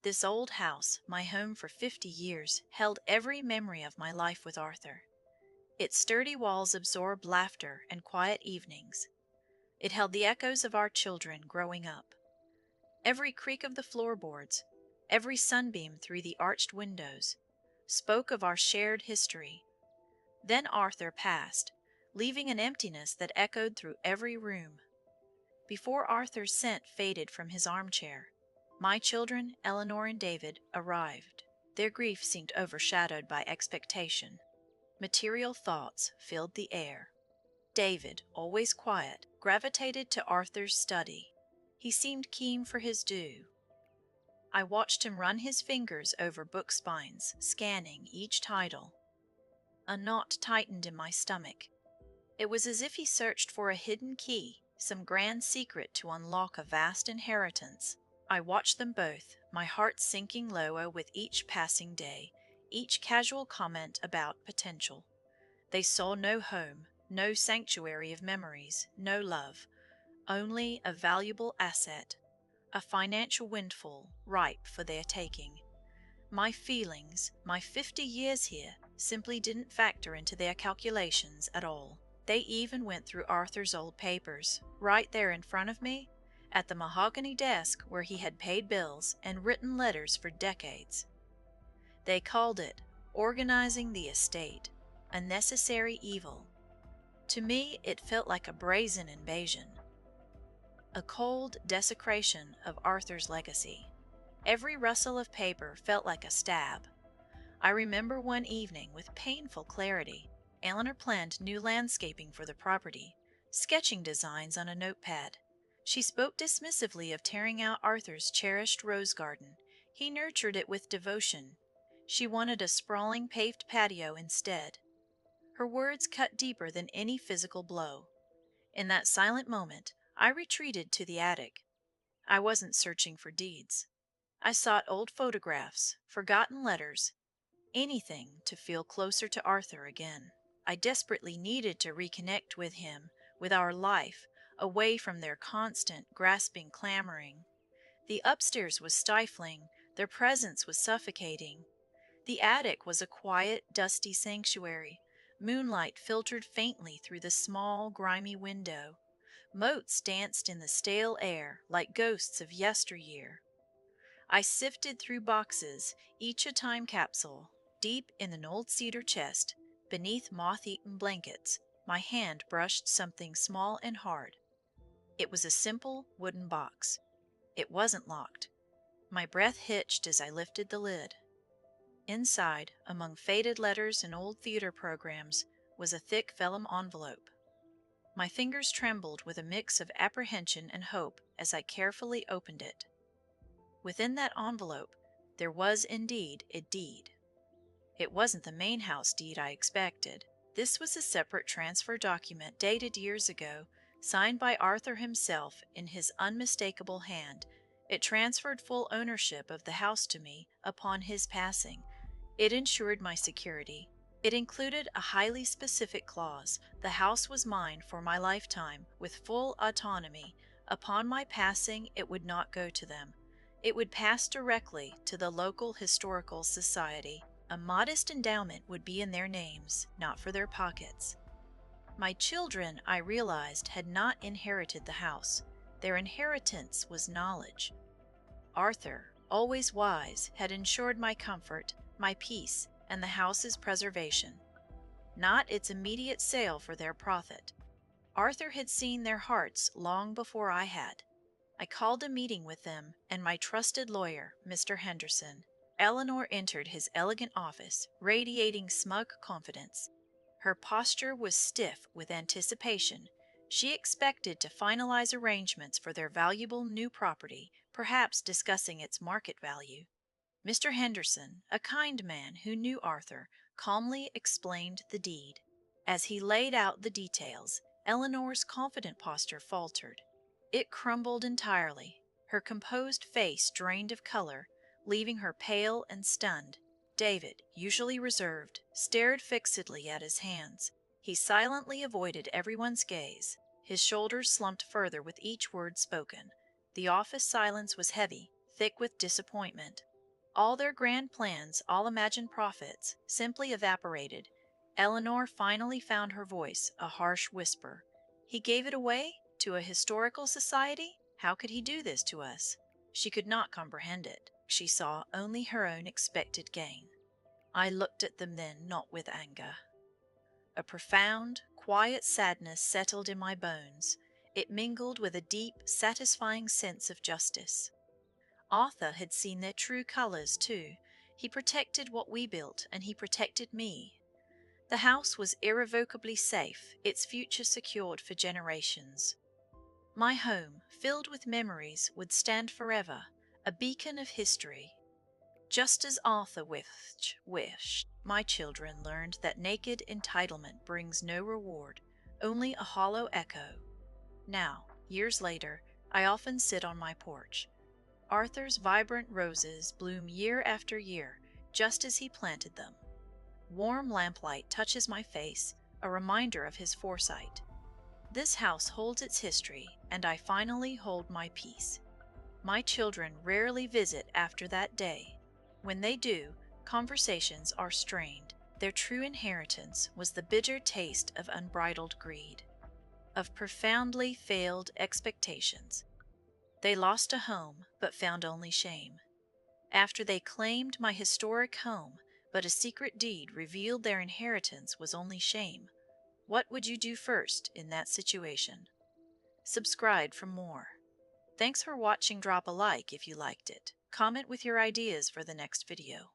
This old house, my home for 50 years, held every memory of my life with Arthur. Its sturdy walls absorbed laughter and quiet evenings. It held the echoes of our children growing up. Every creak of the floorboards, every sunbeam through the arched windows, spoke of our shared history. Then Arthur passed, leaving an emptiness that echoed through every room. Before Arthur's scent faded from his armchair, my children, Eleanor and David, arrived. Their grief seemed overshadowed by expectation. Material thoughts filled the air. David, always quiet, gravitated to Arthur's study. He seemed keen for his due. I watched him run his fingers over book spines, scanning each title. A knot tightened in my stomach. It was as if he searched for a hidden key, some grand secret to unlock a vast inheritance. I watched them both, my heart sinking lower with each passing day, each casual comment about potential. They saw no home, no sanctuary of memories, no love, only a valuable asset, a financial windfall ripe for their taking. My feelings, my 50 years here, simply didn't factor into their calculations at all. They even went through Arthur's old papers, right there in front of me, at the mahogany desk where he had paid bills and written letters for decades. They called it organizing the estate, a necessary evil. To me, it felt like a brazen invasion, a cold desecration of Arthur's legacy. Every rustle of paper felt like a stab. I remember one evening with painful clarity. Eleanor planned new landscaping for the property, sketching designs on a notepad. She spoke dismissively of tearing out Arthur's cherished rose garden. He nurtured it with devotion. She wanted a sprawling paved patio instead. Her words cut deeper than any physical blow. In that silent moment, I retreated to the attic. I wasn't searching for deeds. I sought old photographs, forgotten letters, anything to feel closer to Arthur again. I desperately needed to reconnect with him, with our life, away from their constant, grasping clamoring. The upstairs was stifling, their presence was suffocating. The attic was a quiet, dusty sanctuary. Moonlight filtered faintly through the small, grimy window. Motes danced in the stale air like ghosts of yesteryear. I sifted through boxes, each a time capsule. Deep in an old cedar chest, beneath moth-eaten blankets, my hand brushed something small and hard. It was a simple wooden box. It wasn't locked. My breath hitched as I lifted the lid. Inside, among faded letters and old theater programs, was a thick vellum envelope. My fingers trembled with a mix of apprehension and hope as I carefully opened it. Within that envelope, there was indeed a deed. It wasn't the main house deed I expected. This was a separate transfer document dated years ago, signed by Arthur himself in his unmistakable hand. It transferred full ownership of the house to me upon his passing. It ensured my security. It included a highly specific clause. The house was mine for my lifetime, with full autonomy. Upon my passing, it would not go to them. It would pass directly to the local historical society. A modest endowment would be in their names, not for their pockets. My children, I realized, had not inherited the house. Their inheritance was knowledge. Arthur, always wise, had ensured my comfort, my peace, and the house's preservation, not its immediate sale for their profit. Arthur had seen their hearts long before I had. I called a meeting with them and my trusted lawyer, Mr. Henderson. Eleanor entered his elegant office, radiating smug confidence. Her posture was stiff with anticipation. She expected to finalize arrangements for their valuable new property, perhaps discussing its market value. Mr. Henderson, a kind man who knew Arthur, calmly explained the deed. As he laid out the details, Eleanor's confident posture faltered. It crumbled entirely. Her composed face drained of color, leaving her pale and stunned. David, usually reserved, stared fixedly at his hands. He silently avoided everyone's gaze. His shoulders slumped further with each word spoken. The office silence was heavy, thick with disappointment. All their grand plans, all imagined profits, simply evaporated. Eleanor finally found her voice, a harsh whisper. He gave it away? To a historical society? How could he do this to us? She could not comprehend it. She saw only her own expected gain. I looked at them then, not with anger. A profound, quiet sadness settled in my bones. It mingled with a deep, satisfying sense of justice. Arthur had seen their true colors, too. He protected what we built, and he protected me. The house was irrevocably safe, its future secured for generations. My home, filled with memories, would stand forever, a beacon of history. Just as Arthur wished, my children learned that naked entitlement brings no reward, only a hollow echo. Now, years later, I often sit on my porch. Arthur's vibrant roses bloom year after year, just as he planted them. Warm lamplight touches my face, a reminder of his foresight. This house holds its history, and I finally hold my peace. My children rarely visit after that day. When they do, conversations are strained. Their true inheritance was the bitter taste of unbridled greed, of profoundly failed expectations. They lost a home, but found only shame. After they claimed my historic home, but a secret deed revealed their inheritance was only shame. What would you do first in that situation? Subscribe for more. Thanks for watching. Drop a like if you liked it. Comment with your ideas for the next video.